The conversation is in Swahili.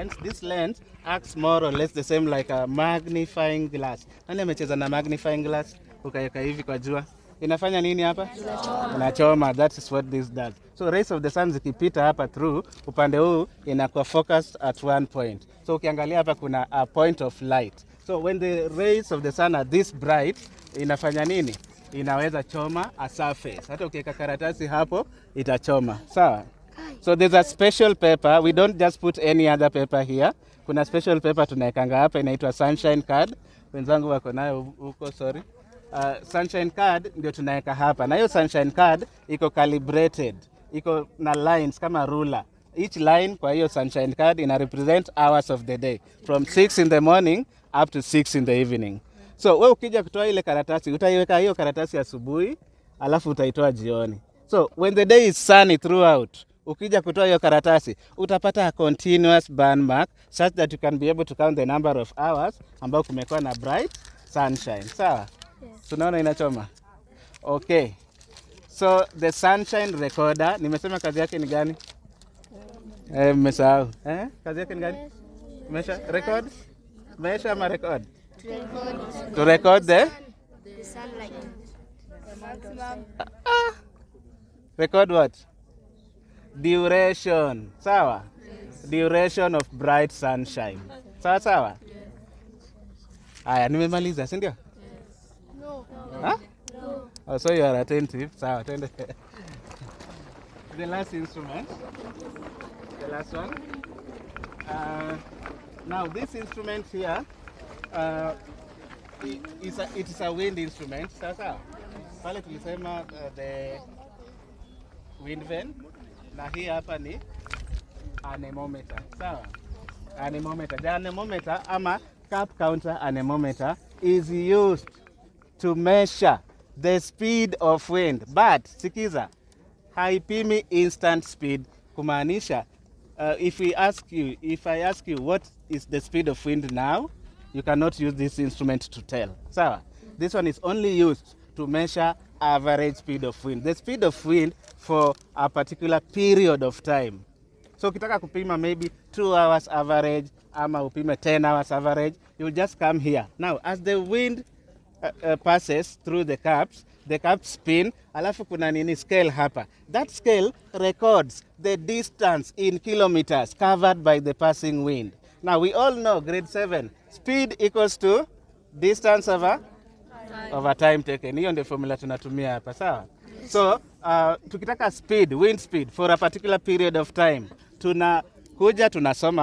lens. This lens acts more or less the same like a magnifying glass. Nani amecheza na magnifying glass? Ukaweka hivi kwa jua. Inafanya nini hapa? Inachoma. That is what this does. So rays of the sun zikipita hapa through, upande huu inakuwa focused at one point. So ukiangalia hapa kuna a point of light. So when the rays of the sun are this bright, inafanya nini? Inaweza choma a surface. Hata ukiweka karatasi hapo, itachoma. Sawa? So there's a special paper. We don't just put any other paper here. Kuna special paper tunaekanga hapa inaitwa sunshine card. Wenzangu wako nayo huko, sorry. Sunshine card ndio tunaweka hapa. Na hiyo sunshine card iko calibrated. Iko na lines kama ruler. Each line kwa hiyo sunshine card ina represent hours of the day. From 6 in the morning up to 6 in the evening. So wewe ukija kutoa ile karatasi, utaiweka hiyo karatasi asubuhi, alafu utaitoa jioni. So when the day is sunny throughout, ukija kutoa hiyo karatasi, utapata a continuous burn mark such that you can be able to count the number of hours ambao kumekuwa na bright sunshine. Sawa? Yes. Tunaona inachoma? Okay. So the sunshine recorder, nimesema kazi yake ni gani? Mmesahau. Kazi yake ni gani? Mesha record? Mesha ama record? To record the sunlight. Record what? Duration. Sawa? Yes. Duration of bright sunshine. Sawa sawa? Aya, nimemaliza, si ndio? Yes. No. Huh? No. Oh, so you are attentive. Sawa, twende. The last instrument. The last one. Now this instrument here, it is a wind instrument. Sasa pale tulisema the wind vane, na hii hapa ni anemometer. Sawa? Anemometer. The anemometer ama cap counter anemometer is used to measure the speed of wind. But sikiza, haipimi instant speed, kumaanisha if I ask you what is the speed of wind now, you cannot use this instrument to tell. Sawa? This one is only used to measure average speed of wind. The speed of wind for a particular period of time. So ukitaka kupima maybe 2 hours average ama upime 10 hours average, you just come here. Now as the wind passes through the caps spin, alafu kuna nini scale hapa. That scale records the distance in kilometers covered by the passing wind. Now we all know grade 7, speed equals to distance over time taken. Hiyo ndio formula tunatumia hapa, sawa? So tukitaka speed, wind speed for a particular period of time, tunasoma